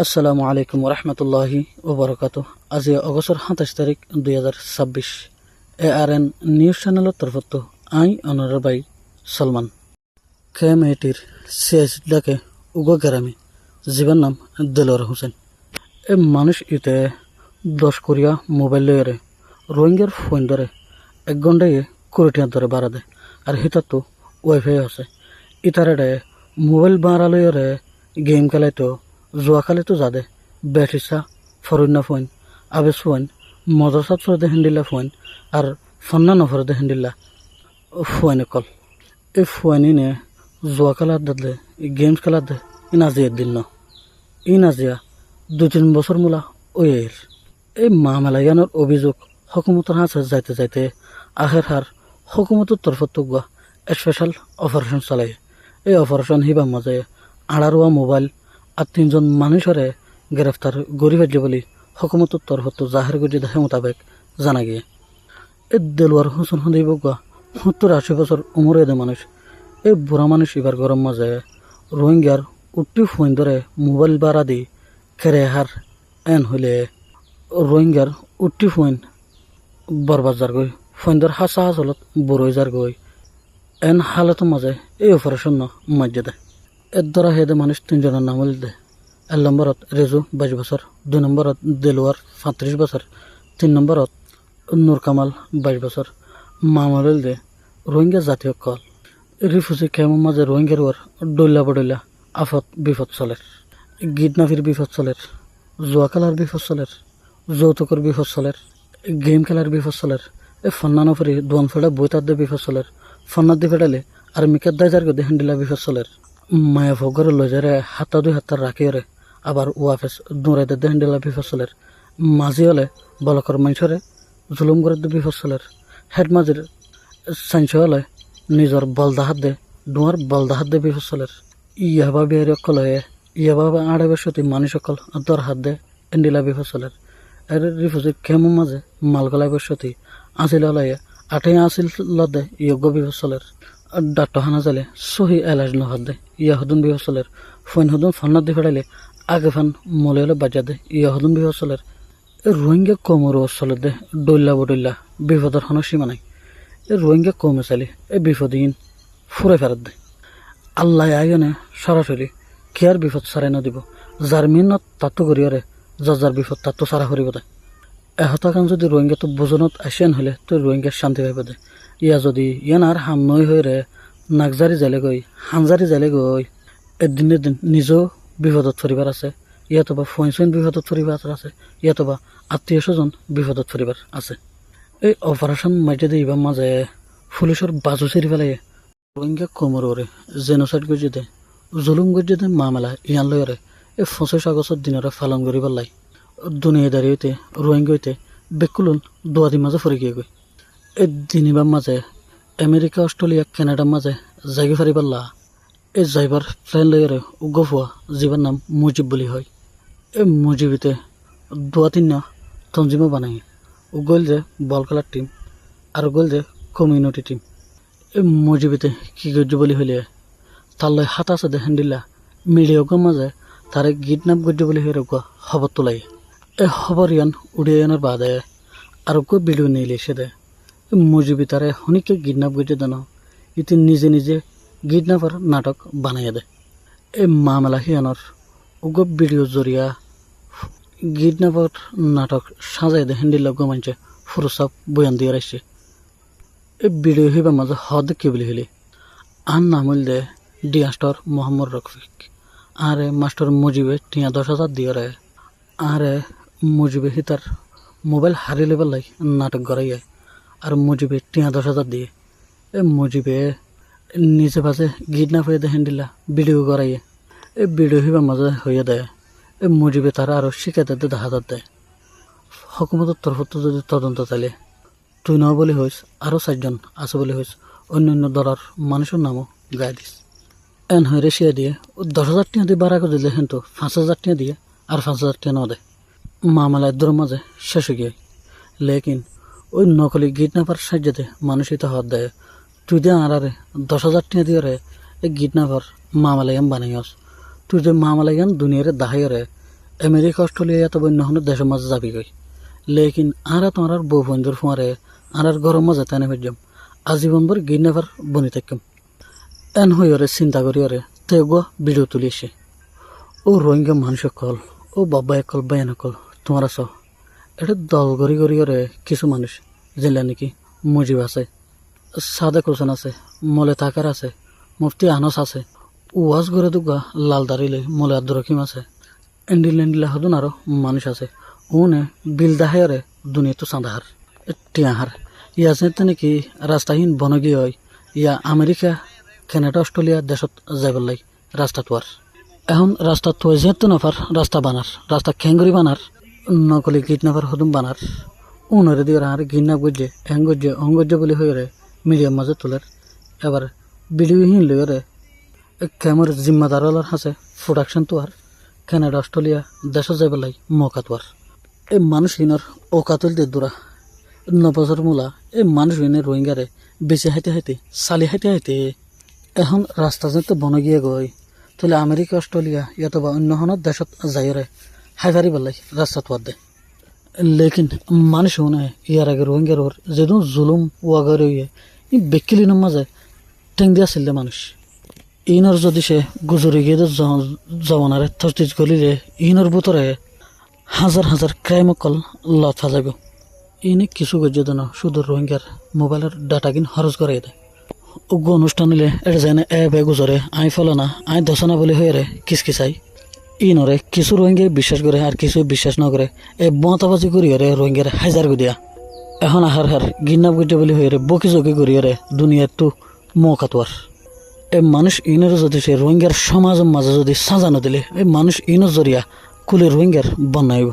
আসসালামু আলাইকুম রহমতুল্লাহি ওবরাকাত। আজি অগস্টর 27 তারিখ 2026 ARN নিউজ চ্যানেলের তরফত আই অনর বাই সলমান কেম এটির শেষ ডাকে উগো গ্রামে জীবন নাম দেলোয়ার হোসেন। এ মানুষ ইতে 10 কোরিয়া মোবাইল লয়েরে রোহিঙ্গার ফোন ধরে 1 ঘন্টায় কোটিয়ার ধরে বাড়া দেয়। আর হিতার তো ওয়াইফাই আছে ইতারে মোবাইল বাড়া লয়েরে গেম খেলায় তো জুয়া খেলে তো যাদে ব্যাটিসা ফরুন্না ফোন আবেশ ফোন মদরসাত ফরদে হেন্ডিল্লা ফোন আর ফন্না নফরদে হেন্ডিল্লা ফোনে কল এই ফোনে নে জুয়া খেলার দাদলে গেমস খেলার দে ইনাজিয়া দিল ন ইনাজিয়া 2-3 বছর মূলা ওই এই মামলায়ানোর অভিযোগ হকুমতের হাতে যাইতে যাইতে আখের হার হকুমতের তরফত গুয়া স্পেশাল অপারেশন চালায়। এই অপারেশন হিবার মাঝে 18 মোবাইল আর 3 জন মানুষরে গ্রেফতার গরি ফেলছে বলে হকুমতের তরফত জাহের গজি দেখে মোতাবেক জানা গিয়ে। এই দেলোয়ার হোসেন হদিব গুয়া 70-80 বছর উমরে দে মানুষ। এই বুড়া মানুষ এবার গরম মাঝে রোহিঙ্গার উঠি ফোন ধরে মোবাইল বাড়া দি খেরে হার এন হইলে রোহিঙ্গার উঠি ফোন বরবাদ যার গই ফোন ধর হাসা হাসলত বড়ই যার গই এন হালতের মাঝে এই অপারেশন মাঝে দেয়। এর দ্বারা হেদে মানুষ 3 জনের নাম দে। 1 নম্বরত রেজু 22 বছর, 2 নম্বরত দেলোয়ার 35 বছর, 3 নম্বরত নূর কামাল 22 বছর। মামল দে রোহিঙ্গা জাতীয় কল রিফিউজি ক্যাম্পের মাঝে রোহিঙ্গার ওর ডইলা বডইলা আফত বিপদ চলের, গিডনাফির বিপদ চলের, জুয়া খেলার বিপদ চলের, যৌতুকর বিপদ চলের, গেম খেলার বিপদ চলের। এই ফন্নানো ফরি দোয়ান ফেড়া বইতার দে বিপদ চলের, ফন্নার দি ফেড়ালে আর মিকের দায় যার গদে হ্যান্ডিলা বিপদ চলের। মায়া ভোগর লজারে হাতা 2 হাতার রাখিওরে আবার ওয়াফেস দৌড়াইতে দে হ্যান্ডিলা বিপদ চলের। মাঝি হলে বলকর মানুষরে জুলুম করে দে বিপদ চলের। হেড মাঝির সাইন্স হলে নিজের বলদাহাত দে ডুয়ার বলদাহাত দে বিপদ চলের। ইয়াবা বিহারি অকল হয়ে ইয়াবা 8 বছর মানুষ অকল দর হাত দে হ্যান্ডিলা বিপদ চলের। এর রিফিউজি ক্যাম্পের মাঝে মালগলাই বসতি আসিল হলে 8 আসিল লদে যোগ্য বিপদ চলের। ডাক্তার হানা জালে সহি এলাজ নহাত দে ইয়া হদুন বিপদ চলের। ফোন হদুন ফন্নার দি ফেড়াইলে আগে ফান মলে হলে বাজা দে ইয়া হদুন বিপদ চলের। রোহিঙ্গা কমর চলে দে ডইলা বডইলা বিপদের কোনো সীমা নাই। এই রোহিঙ্গা কমে চালি এই বিপদহীন ফুরে ফেরত দে। আল্লাহ আইনে সরাসরি কেয়ার বিপদ সারাই না দিব। যার মিনত তাতো করিয়ারে যার বিপদ তাতো সারা করিব দে। এহতাকান যদি রোহিঙ্গা তো বুজনত আসেন হলে তো রোহিঙ্গার শান্তি পাইব দে। ইয়া যদি ইয়ান আর হাম নই হয়ে রে নাকজারি জালে গই হানজারি জালে গই এদিন নিজেও বিপদত ফরিবার আছে, ইয়াতবা ফোন বিপদত ফরিবার আছে, ইয়াতবা আত্মীয় স্বজন বিপদত ফরিবার আছে। এই অপারেশন মাঝে দিবার মাঝে পুলিশের বাজু চেরি ফেলাই রোহিঙ্গা কোমরে জেনোসাইড গজি দে জুলুম গজি দে মামলা ইয়ান লয়রে এই 25 আগস্টের দিনরে পালন করিবার লাই দুনিয়াদারি হইতে রোহিঙ্গা হইতে বেকুলুন দোয়াদি মাঝে ফরি গিয়ে গই। এই দিনিবার মাঝে আমেরিকা অস্ট্রেলিয়া কানাডার মাঝে যাইগে ফারিবার লা এই যাইবার প্লেন লয়রে উগফুয়া জীবার নাম মুজিব বলি হয়। এই মুজিবিতে 2-3 তঞ্জিমও বানাই উগল যে বল খেলার টিম আর উগল যে কমিউনিটি টিম। এই মুজিবিতে কি গজ্য বলি হইলে তার লয় হাত আছে দেখেন দিলা মিডিয়াগর মাঝে তারে গিডনাপ গজ্য বলি হয়ে রোগুয়া খবর তোলাই। এই খবর ইয়ান উড়িয়ে আনার বাদে আর ভিডিও নিলে সে দে মুজিবি তারে হনিকে গিডনাপ গজ্য দেন ইতি নিজে নিজে গিডনাপার নাটক বানাইয়া দে। এই মামলা হিয়ানোর ভিডিও জরিয়া গিডনাপার নাটক সাজাই দে হেন্ডিল্লা গমাইছে ফুরুসাপ বয়ান দিয়ে রাখছে। এই ভিডিও হইবার মাঝে হদ কি বলি হইলে আর নাম হইল দে ডিয়াস্টর মোহাম্মদ রফিক আরে মাস্টার মুজিবে 10,000 দিয়ে রে আরে মুজিবে হিতার মোবাইল হারিয়ে লেবার লাই নাটক গড়াইয়া আর মুজিবে 10,000 দিয়ে এই মুজিবে নিজে বাজে গিডনাপ হয়ে দেখেন দিলা ভিডিও গড়াইয়ে এই ভিডিও হইবার মাঝে হইয়া দেয়। এই মুজিবে তারা আরো শিখাইতে দে 10,000 দেয়। হকুমতের তরফত যদি তদন্ত চাইলে তুই ন বলে হইস আরো 4 জন আছে বলে হইস অন্যান্য দরার মানুষের নামও গায়ে দিস এন হয়ে রেশিয়া দিয়ে 10,000 টাকা দিয়ে বাড়া করে দিলে কিন্তু 5,000 টাকা দিয়ে আর 5,000 টাকা ন দেয়। মামলায় দূরের মাঝে শেষ হয়ে গিয়ে লেকিন ওই নকলি গিডনাপার সাহায্যতে মানুষ ইতা হাত দেয় তুই দে আরে 10,000 টাকা দিয়ে রে এই গিডনাপার মামলায়াম বানাইস তুই যে মামলায়ান দুনিয়ারে দাহাই রে আমেরিকা অস্ট্রেলিয়া এত বন্য হন দেশের মাঝে যাবি গই লেকিন আরা তোমার বউ বন্ধুর ফুয়ারে আর গরম মজা তেনে ফেজম আজীবন ভর গিনেভার বনি থাকম এন হই ওরে চিন্তা করি ওরে তেগো ভিডিও তুলিছে ও রোহিঙ্গা মানুষ কল ও বাবা একল বায়ান কল তোমার আস এটা দল গড়ি গড়ি ওরে কিছু মানুষ জেলা নাকি মুজিব আছে সাদেক হোসেন আছে মলে থাকার আছে মুফতি আনস আছে ওয়াজ করে দুগা লাল দাঁড়িলে মলে আব্দুর রহিম আছে এন্ডিলেন্ডিলা হদুন আরো মানুষ আছে উনে বিল দাহারে দুনিয়া তো চাঁদাহার টিয়াহার ইয়া যেতে নাকি রাস্তাহীন বনগী হয় ইয়া আমেরিকা কানাডা অস্ট্রেলিয়া দেশত যাইবার লাই রাস্তা তোয়ার এখন রাস্তা তো যেতে নাফার রাস্তা বানার রাস্তা খেঙ্গুরি বানার নকলি কিডন্যাপার হদুম বানার উনরে দিয়ে আর কিডন্যাপ গজ্জে হ্যাঙ্গজ্জে অঙ্গজ্জে বলে হয়ে রে মিডিয়ার মাঝে তোলার এবার ভিডিওহীন লই রে ক্যামের জিম্মাদার হাসে প্রোডাকশন তোয়ার কানাডা অস্ট্রেলিয়া দেশ যাইবার লাই মৌকা তোয়ার এই মানুষহীনর ওকাতুল দে দূরা 9 বছর মূলা এই মানুষহীনের রোহিঙ্গারে বেঁচে হাইতে হাইতে চালি হাইতে হাইতে এখন রাস্তা যেতে বনে গিয়ে গই তাহলে আমেরিকা অস্ট্রেলিয়া ইয়াতো বা অন্য হন দেশত যাইরে হাইভারি বেলাই রাস্তা তোয়ার দে লেকিন মানুষ শুনে ইয়ার আগে রোহিঙ্গার ওর যেদিন জুলুম ওয়াগারে ই বেকিলিনের মাঝে টেং দিয়া ছিল মানুষ ইনর যদি সে গুজরি গিয়ে জওয়ানারে তসদিজ গলিলে ইনর ভিতরে হাজার হাজার ক্রাইম কল লফা যাব ইনি কিছু গজ্য দেন শুধু রোহিঙ্গার মোবাইলের ডাটা কিন খরচ করে দেয় উগ্র অনুষ্ঠান নিলে এটা যেনে এ বে গুজরে আই ফলো না আই দশনা বলে হয়ে রে কিসকিসাই ইনরে কিছু রোহিঙ্গাই বিশ্বাস করে আর কিছু বিশ্বাস না করে এই বঁতাবাজি করি রে রোহিঙ্গার হাজার গুদিয়া এখন আহার হার গিন্নাপ গুজে বলে হয়ে রে বকি জকি করি রে দুনিয়ার তো মৌকাতোয়ার এই মানুষ ইনের যদি সে রোহিঙ্গার সমাজের মাঝে যদি সাজানো দিলে এই মানুষ ইনের জরিয়া কুলে রোহিঙ্গার বন্যাইব